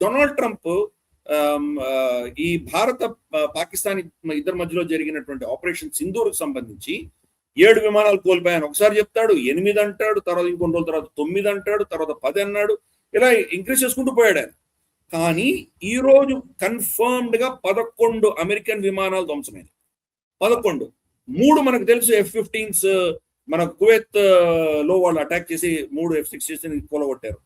Donald Trump ఈ భారత పాకిస్తాన్ ఇద్దరి మధ్యలో జరిగినటువంటి ఆపరేషన్ సింధూర్కు సంబంధించి 7 విమానాలు కోల్పోయాను ఒకసారి చెప్తాడు, 8 అంటాడు, తర్వాత ఇంకొన్ని రోజుల తర్వాత 9 అంటాడు, తర్వాత 10 అన్నాడు, ఇలా ఇంక్రీజ్ చేసుకుంటూ పోయాడు ఆయన. కానీ ఈ రోజు కన్ఫర్మ్డ్ గా 11 అమెరికన్ విమానాలు ధ్వంసమైనవి. 11. 3 మనకు తెలుసు F-15s మన కువైత్ లో వాళ్ళు అటాక్ చేసి 3 F-16 కూలగొట్టారు.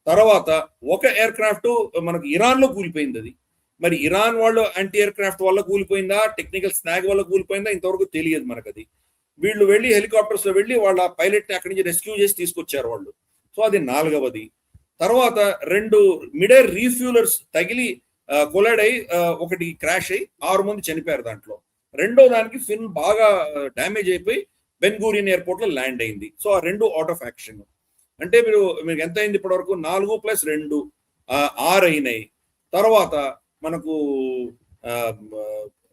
తర్వాత ఒక ఎయిర్ క్రాఫ్ట్ మనకు ఇరాన్ లో కూలిపోయింది. అది మరి ఇరాన్ వాళ్ళు యాంటీ ఎయిర్ క్రాఫ్ట్ వల్ల కూలిపోయిందా, టెక్నికల్ స్నాగ్ వల్ల కూలిపోయిందా ఇంతవరకు తెలియదు మనకు. అది వీళ్ళు వెళ్ళి హెలికాప్టర్స్ లో వెళ్ళి వాళ్ళ పైలట్ ని అక్కడి నుంచి రెస్క్యూ చేసి తీసుకొచ్చారు వాళ్ళు. సో అది 4వది. తర్వాత 2 మిడైర్ రీఫ్యూలర్స్ తగిలి కొలైడ్ అయి ఒకటి క్రాష్ అయి 6 మంది చనిపోయారు దాంట్లో. రెండో దానికి ఫిన్ బాగా డ్యామేజ్ అయిపోయి బెన్ గూరియన్ ఎయిర్పోర్ట్ లో ల్యాండ్ అయింది. సో ఆ 2 అవుట్ ఆఫ్ యాక్షన్. అంటే మీకు ఎంత అయింది ఇప్పటి వరకు? 4 + 2 6 అయినాయి. తర్వాత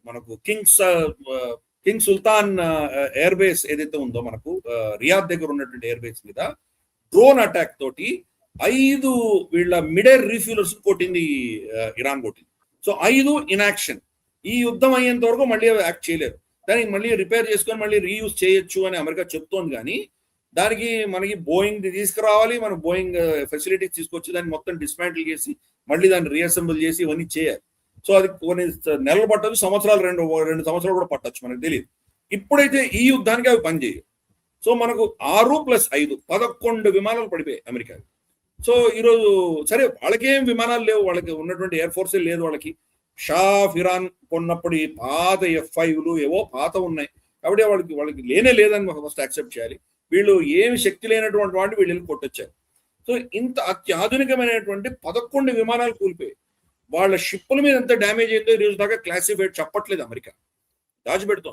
మనకు కింగ్ సుల్తాన్ ఎయిర్ బేస్ ఏదైతే ఉందో మనకు రియాద్ దగ్గర ఉన్నటువంటి ఎయిర్ బేస్ మీద డ్రోన్ అటాక్ తోటి 5 వీళ్ళ మిడైర్ రీఫ్యూలర్స్ కొట్టింది ఇరాన్ కొట్టింది. So 5 inaction. ఈ యుద్ధం అయ్యేంత వరకు మళ్ళీ యాక్ట్ చేయలేరు. దానికి మళ్ళీ రిపేర్ చేసుకొని మళ్ళీ రీయూజ్ చేయొచ్చు అని అమెరికా చెప్తోంది. కానీ దానికి మనకి బోయింగ్ తీసుకురావాలి, మనం బోయింగ్ ఫెసిలిటీస్ తీసుకొచ్చి దాన్ని మొత్తం డిస్మాంటిల్ చేసి మళ్ళీ దాన్ని రీఅసెంబుల్ చేసి ఇవన్నీ చేయాలి. సో అది కొన్ని నెలలు పట్టచ్చు, సంవత్సరాలు 2 సంవత్సరాలు కూడా పట్టచ్చు, మనకు తెలియదు. ఇప్పుడైతే ఈ యుద్ధానికి అవి పనిచేయవు. సో మనకు 6 + 5 11 విమానాలు పడిపోయాయి అమెరికాకి. సో ఈరోజు సరే వాళ్ళకేం విమానాలు లేవు, వాళ్ళకి ఉన్నటువంటి ఎయిర్ ఫోర్సే లేదు వాళ్ళకి. షా ఆఫ్ ఇరాన్ కొన్నప్పుడు ఈ పాత F-5లు ఏవో పాత ఉన్నాయి కాబట్టి వాళ్ళకి లేనే లేదని ఫస్ట్ యాక్సెప్ట్ చేయాలి. వీళ్ళు ఏమి శక్తి లేనటువంటి వాటిని వీళ్ళు వెళ్ళి కొట్టొచ్చారు. సో ఇంత అత్యాధునికమైనటువంటి 11 విమానాలు కూలిపోయాయి. వాళ్ళ షిప్పుల మీద ఎంత డ్యామేజ్ అయిందో ఈ రోజు దాకా క్లాసిఫైడ్ చెప్పట్లేదు, అమెరికా దాచిపెడుతోంది.